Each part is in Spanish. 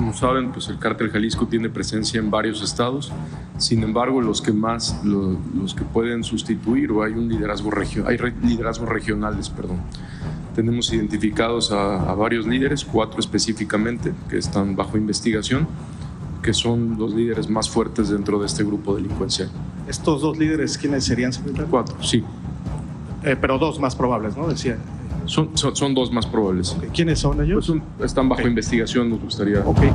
Como saben, pues el Cártel Jalisco tiene presencia en varios estados. Sin embargo, los que pueden sustituir, o hay liderazgos regionales. Tenemos identificados a varios líderes, 4 específicamente, que están bajo investigación, que son los líderes más fuertes dentro de este grupo delincuencial. ¿Estos 2 líderes quiénes serían, secretario? 4, sí. Pero 2 más probables, ¿no? Decía. Son 2 más probables. Okay. ¿Quiénes son ellos? Pues están bajo investigación, nos gustaría. Okay.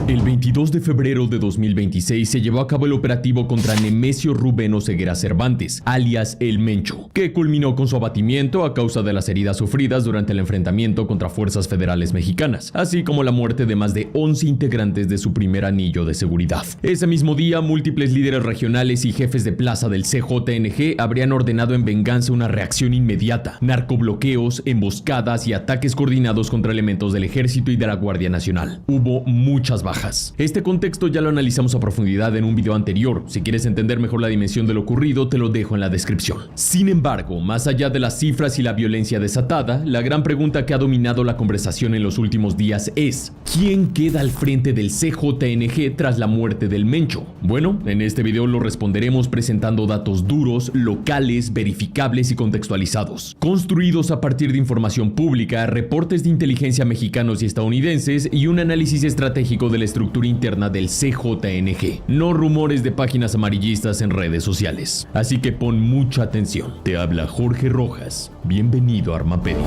El 22 de febrero de 2026 se llevó a cabo el operativo contra Nemesio Rubén Oseguera Cervantes, alias El Mencho, que culminó con su abatimiento a causa de las heridas sufridas durante el enfrentamiento contra fuerzas federales mexicanas, así como la muerte de más de 11 integrantes de su primer anillo de seguridad. Ese mismo día, múltiples líderes regionales y jefes de plaza del CJNG habrían ordenado en venganza una reacción inmediata, narcobloqueos, emboscadas y ataques coordinados contra elementos del Ejército y de la Guardia Nacional. Hubo muchas bajas. Este contexto ya lo analizamos a profundidad en un video anterior. Si quieres entender mejor la dimensión de lo ocurrido, te lo dejo en la descripción. Sin embargo, más allá de las cifras y la violencia desatada, la gran pregunta que ha dominado la conversación en los últimos días es: ¿quién queda al frente del CJNG tras la muerte del Mencho? Bueno, en este video lo responderemos presentando datos duros, locales, verificables y contextualizados, construidos a partir de información pública, reportes de inteligencia mexicanos y estadounidenses y un análisis estratégico de la estructura interna del CJNG, no rumores de páginas amarillistas en redes sociales. Así que pon mucha atención. Te habla Jorge Rojas. Bienvenido a Armapedia.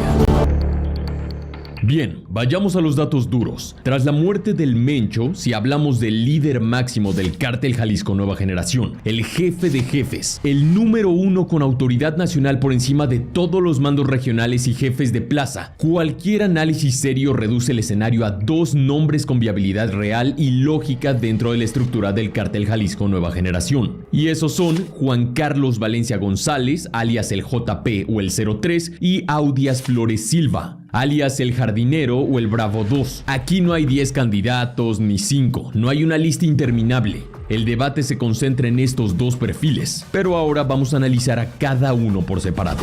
Bien, vayamos a los datos duros. Tras la muerte del Mencho, si hablamos del líder máximo del Cártel Jalisco Nueva Generación, el jefe de jefes, el número 1 con autoridad nacional por encima de todos los mandos regionales y jefes de plaza, cualquier análisis serio reduce el escenario a 2 nombres con viabilidad real y lógica dentro de la estructura del Cártel Jalisco Nueva Generación. Y esos son Juan Carlos Valencia González, alias el JP o el 03, y Audias Flores Silva, alias el Jardinero o el Bravo 2. Aquí no hay 10 candidatos ni 5, no hay una lista interminable. El debate se concentra en estos 2 perfiles, pero ahora vamos a analizar a cada uno por separado.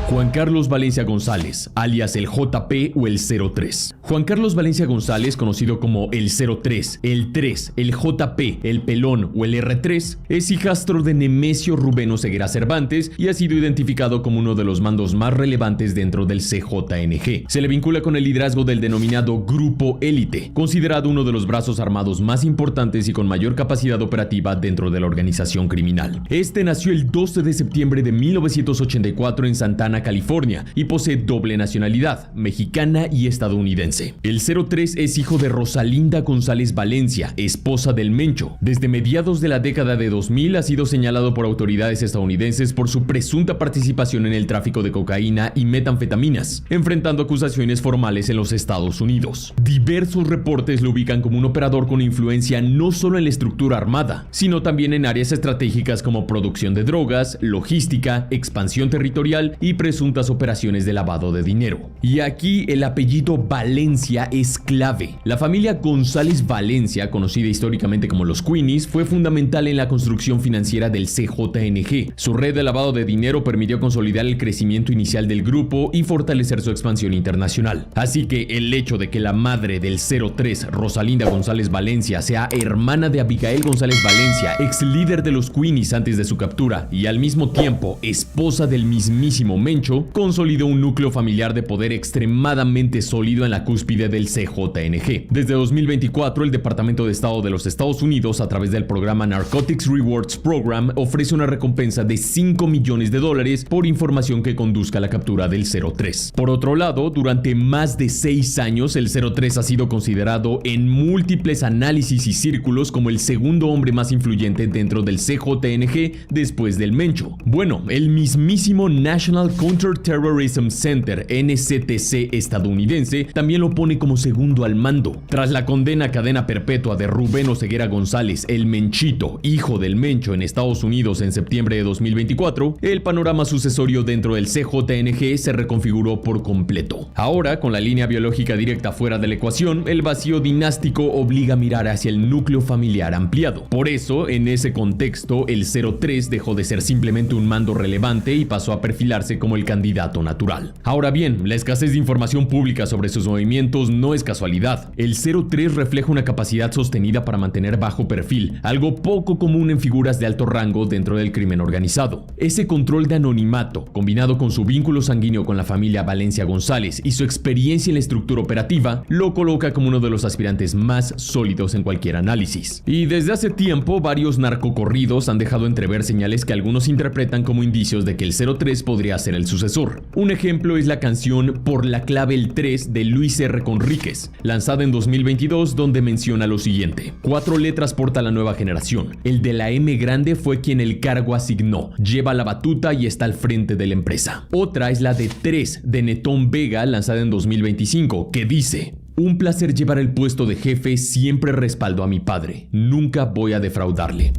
Juan Carlos Valencia González, alias el JP o el 03. Juan Carlos Valencia González, conocido como el 03, el 3, el JP, el Pelón o el R3, es hijastro de Nemesio Rubén Oseguera Cervantes y ha sido identificado como uno de los mandos más relevantes dentro del CJNG. Se le vincula con el liderazgo del denominado Grupo Élite, considerado uno de los brazos armados más importantes y con mayor capacidad operativa dentro de la organización criminal. Este nació el 12 de septiembre de 1984 en Santana, California, y posee doble nacionalidad, mexicana y estadounidense. El 03 es hijo de Rosalinda González Valencia, esposa del Mencho. Desde mediados de la década de 2000 ha sido señalado por autoridades estadounidenses por su presunta participación en el tráfico de cocaína y metanfetaminas, enfrentando acusaciones formales en los Estados Unidos. Diversos reportes lo ubican como un operador con influencia no solo en la estructura armada, sino también en áreas estratégicas como producción de drogas, logística, expansión territorial y presuntas operaciones de lavado de dinero. Y aquí el apellido Valencia es clave. La familia González Valencia, conocida históricamente como los Queenies, fue fundamental en la construcción financiera del CJNG. Su red de lavado de dinero permitió consolidar el crecimiento inicial del grupo y fortalecer su expansión internacional. Así que el hecho de que la madre del 03, Rosalinda González Valencia, sea hermana de Abigail González Valencia, ex líder de los Queenies antes de su captura, y al mismo tiempo esposa del mismísimo Mencho, consolidó un núcleo familiar de poder extremadamente sólido en la cúspide del CJNG. Desde 2024, el Departamento de Estado de los Estados Unidos, a través del programa Narcotics Rewards Program, ofrece una recompensa de $5 millones por información que conduzca a la captura del 03. Por otro lado, durante más de 6 años, el 03 ha sido considerado en múltiples análisis y círculos como el segundo hombre más influyente dentro del CJNG después del Mencho. Bueno, el mismísimo National Counter-Terrorism Center, NCTC estadounidense, también lo pone como segundo al mando. Tras la condena a cadena perpetua de Rubén Oseguera González, el Menchito, hijo del Mencho, en Estados Unidos en septiembre de 2024, el panorama sucesorio dentro del CJNG se reconfiguró por completo. Ahora, con la línea biológica directa fuera de la ecuación, el vacío dinástico obliga a mirar hacia el núcleo familiar ampliado. Por eso, en ese contexto, el 03 dejó de ser simplemente un mando relevante y pasó a perfilarse como el candidato natural. Ahora bien, la escasez de información pública sobre sus movimientos no es casualidad. El 03 refleja una capacidad sostenida para mantener bajo perfil, algo poco común en figuras de alto rango dentro del crimen organizado. Ese control de anonimato, combinado con su vínculo sanguíneo con la familia Valencia González y su experiencia en la estructura operativa, lo coloca como uno de los aspirantes más sólidos en cualquier análisis. Y desde hace tiempo, varios narcocorridos han dejado entrever señales que algunos interpretan como indicios de que el 03 podría ser el sucesor. Un ejemplo es la canción Por la clave el 3 de Luis R. Conríquez, lanzada en 2022, donde menciona lo siguiente: 4 letras porta la nueva generación. El de la M grande fue quien el cargo asignó. Lleva la batuta y está al frente de la empresa. Otra es la de 3 de Netón Vega, lanzada en 2025, que dice: un placer llevar el puesto de jefe, siempre respaldo a mi padre. Nunca voy a defraudarle.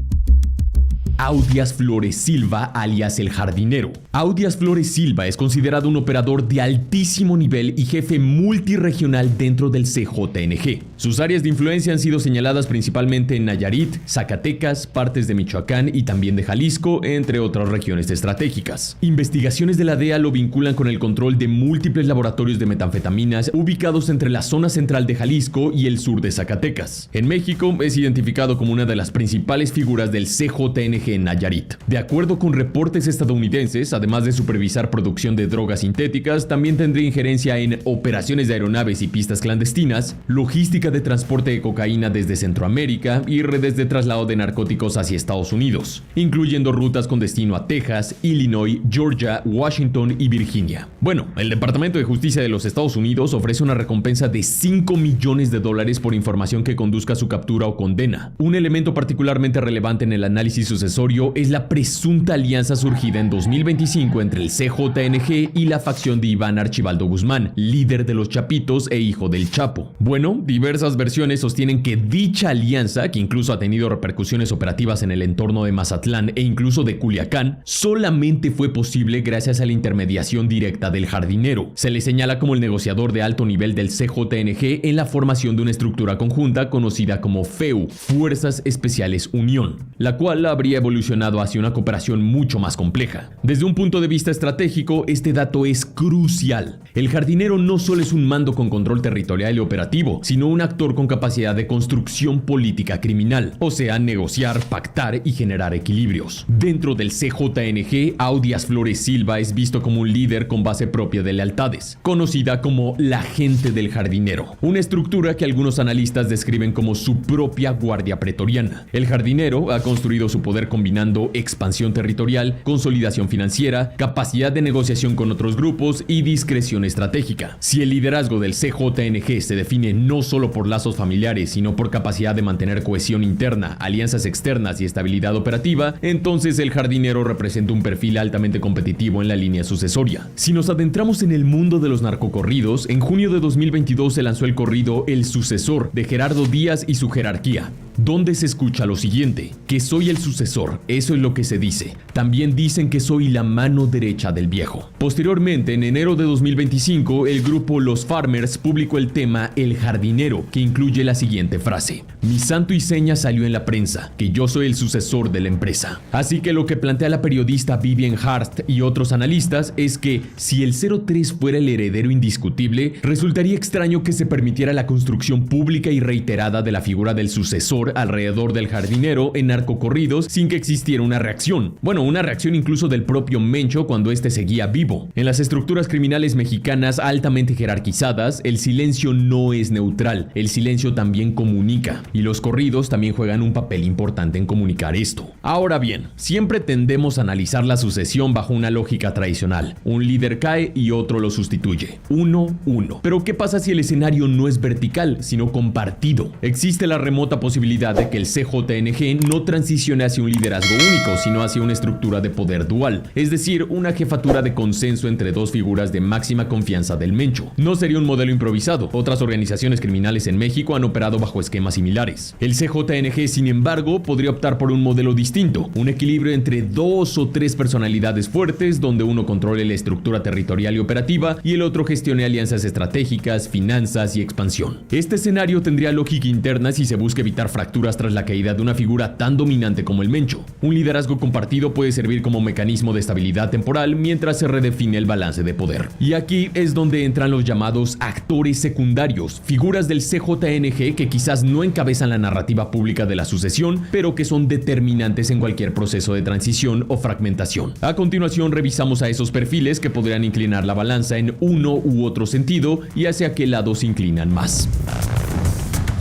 Audias Flores Silva, alias El Jardinero. Audias Flores Silva es considerado un operador de altísimo nivel y jefe multirregional dentro del CJNG. Sus áreas de influencia han sido señaladas principalmente en Nayarit, Zacatecas, partes de Michoacán y también de Jalisco, entre otras regiones estratégicas. Investigaciones de la DEA lo vinculan con el control de múltiples laboratorios de metanfetaminas ubicados entre la zona central de Jalisco y el sur de Zacatecas. En México es identificado como una de las principales figuras del CJNG en Nayarit. De acuerdo con reportes estadounidenses, además de supervisar producción de drogas sintéticas, también tendría injerencia en operaciones de aeronaves y pistas clandestinas, logística de transporte de cocaína desde Centroamérica y redes de traslado de narcóticos hacia Estados Unidos, incluyendo rutas con destino a Texas, Illinois, Georgia, Washington y Virginia. Bueno, el Departamento de Justicia de los Estados Unidos ofrece una recompensa de $5 millones por información que conduzca a su captura o condena. Un elemento particularmente relevante en el análisis sucesorio es la presunta alianza surgida en 2025 entre el CJNG y la facción de Iván Archibaldo Guzmán, líder de los Chapitos e hijo del Chapo. Bueno, diversas versiones sostienen que dicha alianza, que incluso ha tenido repercusiones operativas en el entorno de Mazatlán e incluso de Culiacán, solamente fue posible gracias a la intermediación directa del Jardinero. Se le señala como el negociador de alto nivel del CJNG en la formación de una estructura conjunta conocida como FEU, Fuerzas Especiales Unión, la cual habría evolucionado hacia una cooperación mucho más compleja. Desde un punto de vista estratégico, este dato es crucial. El Jardinero no solo es un mando con control territorial y operativo, sino un actor con capacidad de construcción política criminal, o sea, negociar, pactar y generar equilibrios. Dentro del CJNG, Audias Flores Silva es visto como un líder con base propia de lealtades, conocida como la gente del Jardinero, una estructura que algunos analistas describen como su propia guardia pretoriana. El Jardinero ha construido su poder combinando expansión territorial, consolidación financiera, capacidad de negociación con otros grupos y discreción estratégica. Si el liderazgo del CJNG se define no solo por lazos familiares, sino por capacidad de mantener cohesión interna, alianzas externas y estabilidad operativa, entonces el Jardinero representa un perfil altamente competitivo en la línea sucesoria. Si nos adentramos en el mundo de los narcocorridos, en junio de 2022 se lanzó el corrido El Sucesor de Gerardo Díaz y su jerarquía, donde se escucha lo siguiente: que soy el sucesor, eso es lo que se dice. También dicen que soy la mano derecha del viejo. Posteriormente, en enero de 2025, el grupo Los Farmers publicó el tema El Jardinero, que incluye la siguiente frase: mi santo y seña salió en la prensa, que yo soy el sucesor de la empresa. Así que lo que plantea la periodista Vivian Hart y otros analistas es que si el 03 fuera el heredero indiscutible, resultaría extraño que se permitiera la construcción pública y reiterada de la figura del sucesor alrededor del Jardinero en narcocorridos sin que existiera una reacción. Bueno, una reacción incluso del propio Mencho cuando este seguía vivo. En las estructuras criminales mexicanas altamente jerarquizadas, el silencio no es neutral, el silencio también comunica, y los corridos también juegan un papel importante en comunicar esto. Ahora bien, siempre tendemos a analizar la sucesión bajo una lógica tradicional. Un líder cae y otro lo sustituye. 1-1. Pero ¿qué pasa si el escenario no es vertical, sino compartido? Existe la remota posibilidad posibilidad de que el CJNG no transicione hacia un liderazgo único, sino hacia una estructura de poder dual, es decir, una jefatura de consenso entre dos figuras de máxima confianza del Mencho. No sería un modelo improvisado, otras organizaciones criminales en México han operado bajo esquemas similares. El CJNG, sin embargo, podría optar por un modelo distinto, un equilibrio entre 2 o 3 personalidades fuertes, donde uno controle la estructura territorial y operativa y el otro gestione alianzas estratégicas, finanzas y expansión. Este escenario tendría lógica interna si se busca evitar fracturas tras la caída de una figura tan dominante como el Mencho. Un liderazgo compartido puede servir como mecanismo de estabilidad temporal mientras se redefine el balance de poder. Y aquí es donde entran los llamados actores secundarios, figuras del CJNG que quizás no encabezan la narrativa pública de la sucesión, pero que son determinantes en cualquier proceso de transición o fragmentación. A continuación revisamos a esos perfiles que podrían inclinar la balanza en uno u otro sentido y hacia qué lado se inclinan más.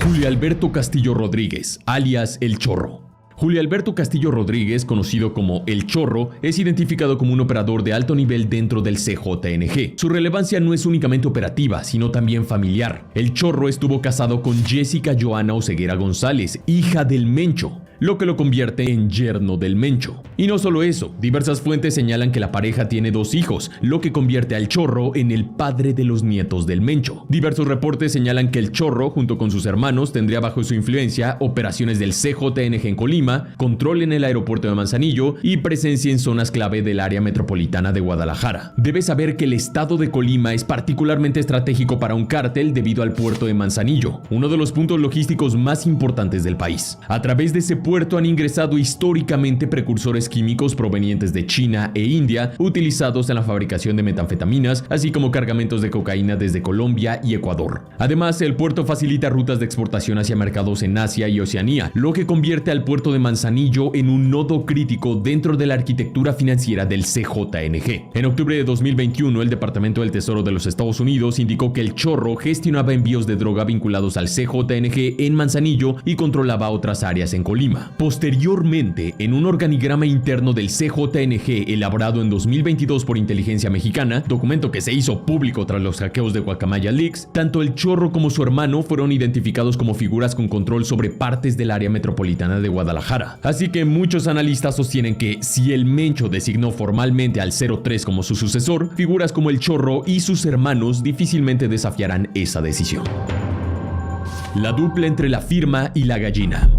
Julio Alberto Castillo Rodríguez, alias El Chorro. Julio Alberto Castillo Rodríguez, conocido como El Chorro, es identificado como un operador de alto nivel dentro del CJNG. Su relevancia no es únicamente operativa, sino también familiar. El Chorro estuvo casado con Jessica Joana Oseguera González, hija del Mencho, lo que lo convierte en yerno del Mencho. Y no solo eso, diversas fuentes señalan que la pareja tiene 2 hijos, lo que convierte al Chorro en el padre de los nietos del Mencho. Diversos reportes señalan que el Chorro, junto con sus hermanos, tendría bajo su influencia operaciones del CJNG en Colima, control en el aeropuerto de Manzanillo y presencia en zonas clave del área metropolitana de Guadalajara. Debes saber que el estado de Colima es particularmente estratégico para un cártel debido al puerto de Manzanillo, uno de los puntos logísticos más importantes del país. A través de ese puerto han ingresado históricamente precursores químicos provenientes de China e India, utilizados en la fabricación de metanfetaminas, así como cargamentos de cocaína desde Colombia y Ecuador. Además, el puerto facilita rutas de exportación hacia mercados en Asia y Oceanía, lo que convierte al puerto de Manzanillo en un nodo crítico dentro de la arquitectura financiera del CJNG. En octubre de 2021, el Departamento del Tesoro de los Estados Unidos indicó que el Chorro gestionaba envíos de droga vinculados al CJNG en Manzanillo y controlaba otras áreas en Colima. Posteriormente, en un organigrama interno del CJNG elaborado en 2022 por Inteligencia Mexicana, documento que se hizo público tras los hackeos de Guacamaya Leaks, tanto el Chorro como su hermano fueron identificados como figuras con control sobre partes del área metropolitana de Guadalajara. Así que muchos analistas sostienen que si el Mencho designó formalmente al 03 como su sucesor, figuras como el Chorro y sus hermanos difícilmente desafiarán esa decisión. La dupla entre la firma y la gallina.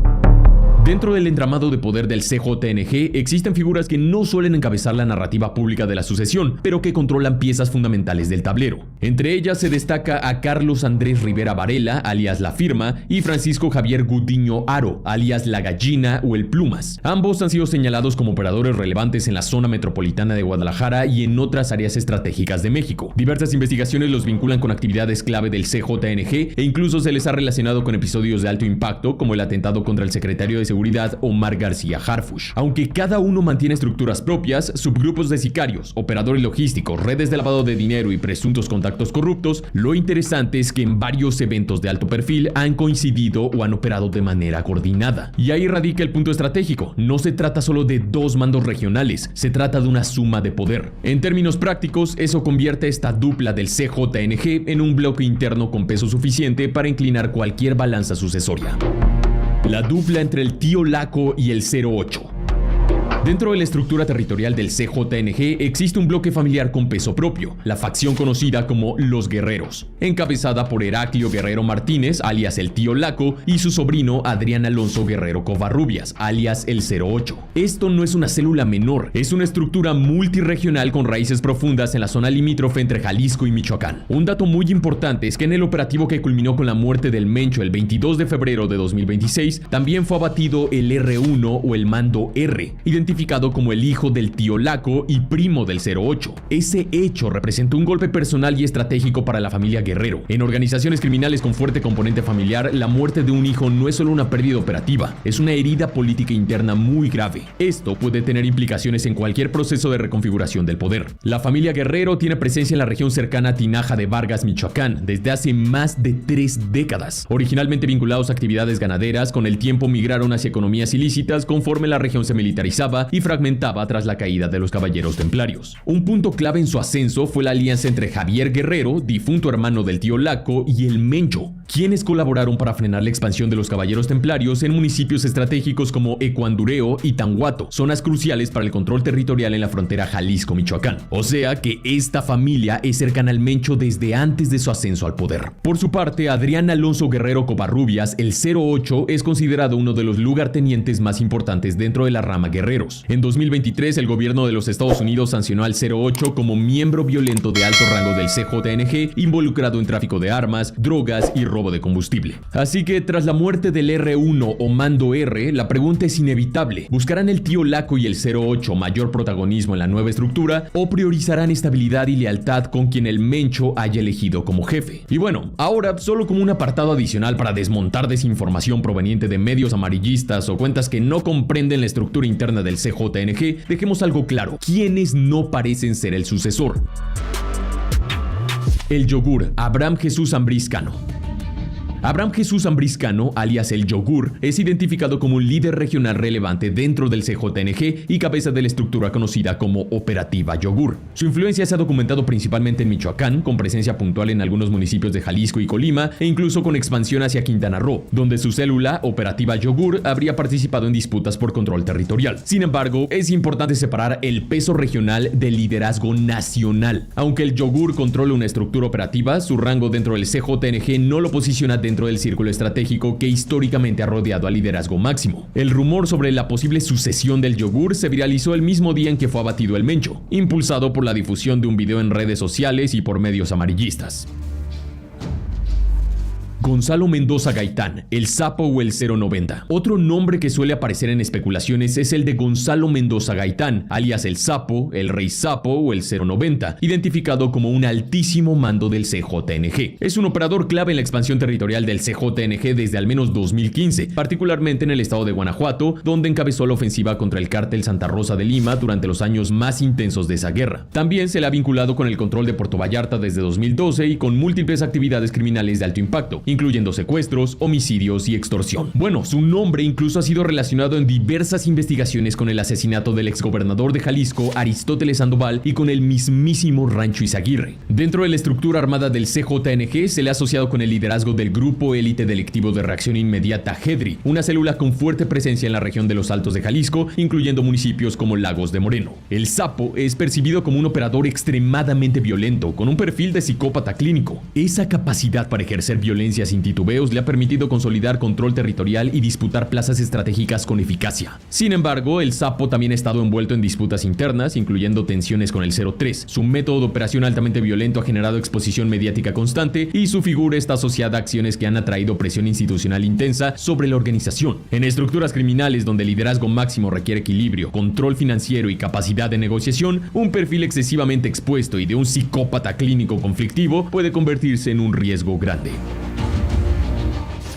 Dentro del entramado de poder del CJNG existen figuras que no suelen encabezar la narrativa pública de la sucesión, pero que controlan piezas fundamentales del tablero. Entre ellas se destaca a Carlos Andrés Rivera Varela, alias La Firma, y Francisco Javier Gudiño Haro, alias La Gallina o El Plumas. Ambos han sido señalados como operadores relevantes en la zona metropolitana de Guadalajara y en otras áreas estratégicas de México. Diversas investigaciones los vinculan con actividades clave del CJNG e incluso se les ha relacionado con episodios de alto impacto, como el atentado contra el secretario de Seguridad Omar García Harfuch. Aunque cada uno mantiene estructuras propias, subgrupos de sicarios, operadores logísticos, redes de lavado de dinero y presuntos contactos corruptos, lo interesante es que en varios eventos de alto perfil han coincidido o han operado de manera coordinada. Y ahí radica el punto estratégico. No se trata solo de 2 mandos regionales, se trata de una suma de poder. En términos prácticos, eso convierte esta dupla del CJNG en un bloque interno con peso suficiente para inclinar cualquier balanza sucesoria. La dupla entre el Tío Laco y el 08. Dentro de la estructura territorial del CJNG existe un bloque familiar con peso propio, la facción conocida como Los Guerreros, encabezada por Heraclio Guerrero Martínez, alias el Tío Laco, y su sobrino Adrián Alonso Guerrero Covarrubias, alias el 08. Esto no es una célula menor, es una estructura multirregional con raíces profundas en la zona limítrofe entre Jalisco y Michoacán. Un dato muy importante es que en el operativo que culminó con la muerte del Mencho el 22 de febrero de 2026, también fue abatido el R1 o el Mando R, identificado como el hijo del Tío Laco y primo del 08. Ese hecho representó un golpe personal y estratégico para la familia Guerrero. En organizaciones criminales con fuerte componente familiar, la muerte de un hijo no es solo una pérdida operativa, es una herida política interna muy grave. Esto puede tener implicaciones en cualquier proceso de reconfiguración del poder. La familia Guerrero tiene presencia en la región cercana a Tinaja de Vargas, Michoacán, desde hace más de 3 décadas. Originalmente vinculados a actividades ganaderas, con el tiempo migraron hacia economías ilícitas conforme la región se militarizaba fracturaba y fragmentaba tras la caída de los Caballeros Templarios. Un punto clave en su ascenso fue la alianza entre Javier Guerrero, difunto hermano del tío Laco, y el Mencho, quienes colaboraron para frenar la expansión de los Caballeros Templarios en municipios estratégicos como Ecuandureo y Tanguato, zonas cruciales para el control territorial en la frontera Jalisco-Michoacán. O sea que esta familia es cercana al Mencho desde antes de su ascenso al poder. Por su parte, Adrián Alonso Guerrero Covarrubias, el 08, es considerado uno de los lugartenientes más importantes dentro de la rama Guerreros. En 2023, el gobierno de los Estados Unidos sancionó al 08 como miembro violento de alto rango del CJNG, involucrado en tráfico de armas, drogas y robo de combustible. Así que tras la muerte del R1 o Mando R, la pregunta es inevitable. ¿Buscarán el tío Laco y el 08 mayor protagonismo en la nueva estructura o priorizarán estabilidad y lealtad con quien el Mencho haya elegido como jefe? Y bueno, ahora solo como un apartado adicional para desmontar desinformación proveniente de medios amarillistas o cuentas que no comprenden la estructura interna del CJNG, dejemos algo claro: ¿quiénes no parecen ser el sucesor? El yogur, Abraham Jesús Ambriz Cano. Abraham Jesús Ambriz Cano, alias el Yogur, es identificado como un líder regional relevante dentro del CJNG y cabeza de la estructura conocida como Operativa Yogur. Su influencia se ha documentado principalmente en Michoacán, con presencia puntual en algunos municipios de Jalisco y Colima, e incluso con expansión hacia Quintana Roo, donde su célula, Operativa Yogur, habría participado en disputas por control territorial. Sin embargo, es importante separar el peso regional del liderazgo nacional. Aunque el Yogur controla una estructura operativa, su rango dentro del CJNG no lo posiciona dentro del círculo estratégico que históricamente ha rodeado al liderazgo máximo. El rumor sobre la posible sucesión del Yogur se viralizó el mismo día en que fue abatido el Mencho, impulsado por la difusión de un video en redes sociales y por medios amarillistas. Gonzalo Mendoza Gaitán, el Sapo o el 090. Otro nombre que suele aparecer en especulaciones es el de Gonzalo Mendoza Gaitán, alias el Sapo, el Rey Sapo o el 090, identificado como un altísimo mando del CJNG. Es un operador clave en la expansión territorial del CJNG desde al menos 2015, particularmente en el estado de Guanajuato, donde encabezó la ofensiva contra el cártel Santa Rosa de Lima durante los años más intensos de esa guerra. También se le ha vinculado con el control de Puerto Vallarta desde 2012 y con múltiples actividades criminales de alto impacto, incluyendo secuestros, homicidios y extorsión. Bueno, su nombre incluso ha sido relacionado en diversas investigaciones con el asesinato del exgobernador de Jalisco, Aristóteles Sandoval, y con el mismísimo Rancho Izaguirre. Dentro de la estructura armada del CJNG se le ha asociado con el liderazgo del Grupo Élite Delictivo de Reacción Inmediata GEDRI, una célula con fuerte presencia en la región de los Altos de Jalisco, incluyendo municipios como Lagos de Moreno. El Sapo es percibido como un operador extremadamente violento, con un perfil de psicópata clínico. Esa capacidad para ejercer violencia sin titubeos le ha permitido consolidar control territorial y disputar plazas estratégicas con eficacia. Sin embargo, el Sapo también ha estado envuelto en disputas internas, incluyendo tensiones con el 03. Su método de operación altamente violento ha generado exposición mediática constante y su figura está asociada a acciones que han atraído presión institucional intensa sobre la organización. En estructuras criminales donde el liderazgo máximo requiere equilibrio, control financiero y capacidad de negociación, un perfil excesivamente expuesto y de un psicópata clínico conflictivo puede convertirse en un riesgo grande.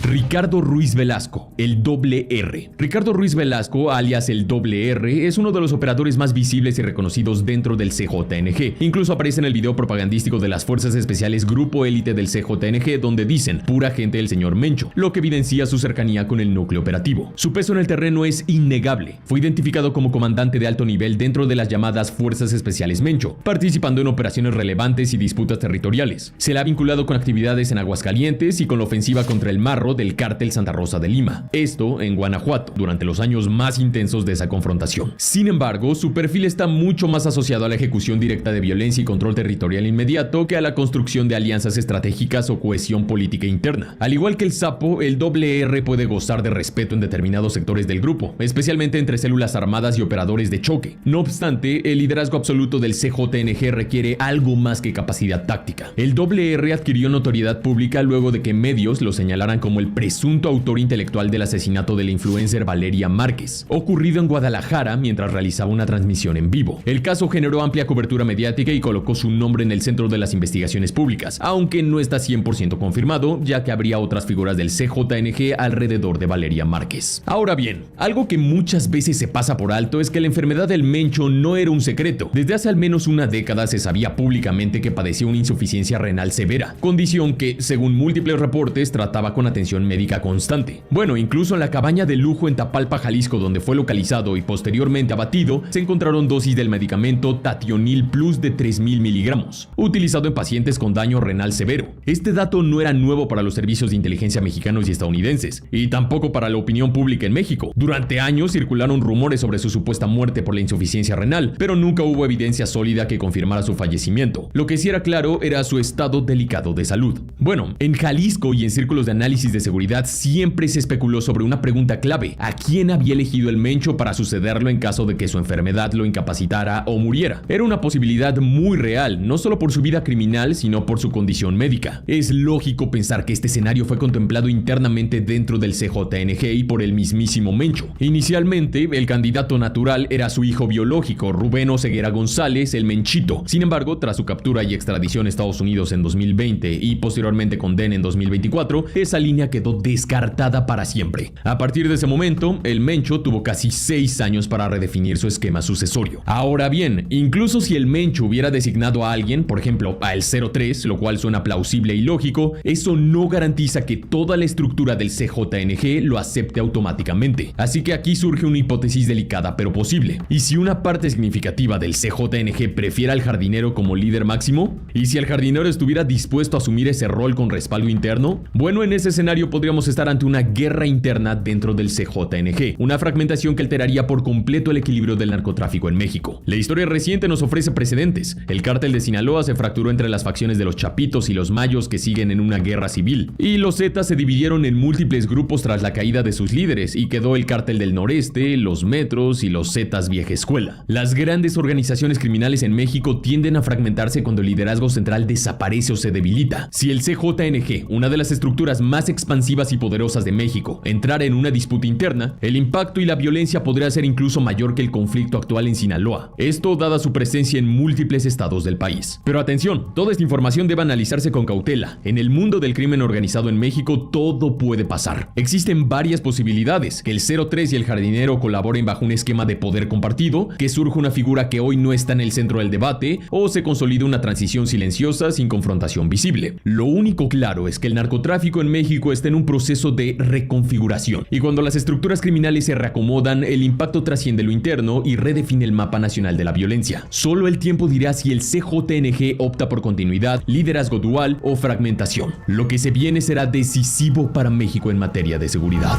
Ricardo Ruiz Velasco, el Doble R. Ricardo Ruiz Velasco, alias el Doble R, es uno de los operadores más visibles y reconocidos dentro del CJNG. Incluso aparece en el video propagandístico de las Fuerzas Especiales Grupo Élite del CJNG, donde dicen pura gente del señor Mencho, lo que evidencia su cercanía con el núcleo operativo. Su peso en el terreno es innegable. Fue identificado como comandante de alto nivel dentro de las llamadas Fuerzas Especiales Mencho, participando en operaciones relevantes y disputas territoriales. Se le ha vinculado con actividades en Aguascalientes y con la ofensiva contra el Marro del cártel Santa Rosa de Lima, esto en Guanajuato, durante los años más intensos de esa confrontación. Sin embargo, su perfil está mucho más asociado a la ejecución directa de violencia y control territorial inmediato que a la construcción de alianzas estratégicas o cohesión política interna. Al igual que el Sapo, el Doble R puede gozar de respeto en determinados sectores del grupo, especialmente entre células armadas y operadores de choque. No obstante, el liderazgo absoluto del CJNG requiere algo más que capacidad táctica. El Doble R adquirió notoriedad pública luego de que medios lo señalaran como el presunto autor intelectual del asesinato de la influencer Valeria Márquez, ocurrido en Guadalajara mientras realizaba una transmisión en vivo. El caso generó amplia cobertura mediática y colocó su nombre en el centro de las investigaciones públicas, aunque no está 100% confirmado, ya que habría otras figuras del CJNG alrededor de Valeria Márquez. Ahora bien, algo que muchas veces se pasa por alto es que la enfermedad del Mencho no era un secreto. Desde hace al menos una década se sabía públicamente que padecía una insuficiencia renal severa, condición que, según múltiples reportes, trataba con atención revisión médica constante. Bueno, incluso en la cabaña de lujo en Tapalpa, Jalisco, donde fue localizado y posteriormente abatido, se encontraron dosis del medicamento Tationil Plus de 3.000 miligramos, utilizado en pacientes con daño renal severo. Este dato no era nuevo para los servicios de inteligencia mexicanos y estadounidenses, y tampoco para la opinión pública en México. Durante años circularon rumores sobre su supuesta muerte por la insuficiencia renal, pero nunca hubo evidencia sólida que confirmara su fallecimiento. Lo que sí era claro era su estado delicado de salud. Bueno, en Jalisco y en círculos de análisis de seguridad siempre se especuló sobre una pregunta clave: ¿a quién había elegido el Mencho para sucederlo en caso de que su enfermedad lo incapacitara o muriera? Era una posibilidad muy real, no solo por su vida criminal, sino por su condición médica. Es lógico pensar que este escenario fue contemplado internamente dentro del CJNG y por el mismísimo Mencho. Inicialmente, el candidato natural era su hijo biológico, Rubén Oseguera González, el Menchito. Sin embargo, tras su captura y extradición a Estados Unidos en 2020 y posteriormente condena en 2024, esa línea quedó descartada para siempre. A partir de ese momento, el Mencho tuvo casi 6 años para redefinir su esquema sucesorio. Ahora bien, incluso si el Mencho hubiera designado a alguien, por ejemplo, a el 03, lo cual suena plausible y lógico, eso no garantiza que toda la estructura del CJNG lo acepte automáticamente. Así que aquí surge una hipótesis delicada pero posible. ¿Y si una parte significativa del CJNG prefiere al jardinero como líder máximo? ¿Y si el jardinero estuviera dispuesto a asumir ese rol con respaldo interno? Bueno, en ese escenario podríamos estar ante una guerra interna dentro del CJNG, una fragmentación que alteraría por completo el equilibrio del narcotráfico en México. La historia reciente nos ofrece precedentes. El cártel de Sinaloa se fracturó entre las facciones de los Chapitos y los Mayos, que siguen en una guerra civil, y los Zetas se dividieron en múltiples grupos tras la caída de sus líderes, y quedó el cártel del Noreste, los Metros y los Zetas Vieja Escuela. Las grandes organizaciones criminales en México tienden a fragmentarse cuando el liderazgo central desaparece o se debilita. Si el CJNG, una de las estructuras más expansivas y poderosas de México, entrara en una disputa interna, el impacto y la violencia podría ser incluso mayor que el conflicto actual en Sinaloa. Esto dada su presencia en múltiples estados del país. Pero atención, toda esta información debe analizarse con cautela. En el mundo del crimen organizado en México todo puede pasar. Existen varias posibilidades: que el 03 y el jardinero colaboren bajo un esquema de poder compartido, que surja una figura que hoy no está en el centro del debate, o se consolide una transición silenciosa sin confrontación visible. Lo único claro es que el narcotráfico en México está en un proceso de reconfiguración, y cuando las estructuras criminales se reacomodan, el impacto trasciende lo interno y redefine el mapa nacional de la violencia. Solo el tiempo dirá si el CJNG opta por continuidad, liderazgo dual o fragmentación. Lo que se viene será decisivo para México en materia de seguridad.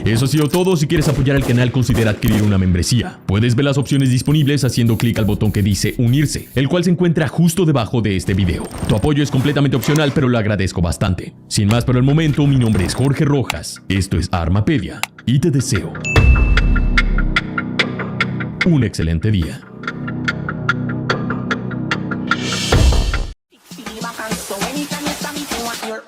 Eso ha sido todo. Si quieres apoyar al canal, considera adquirir una membresía. Puedes ver las opciones disponibles haciendo clic al botón que dice unirse, el cual se encuentra justo debajo de este video. Tu apoyo es completamente opcional, pero lo agradezco bastante. Sin más por el momento, mi nombre es Jorge Rojas, esto es Armapedia, y te deseo un excelente día. So anytime you stop me, you want your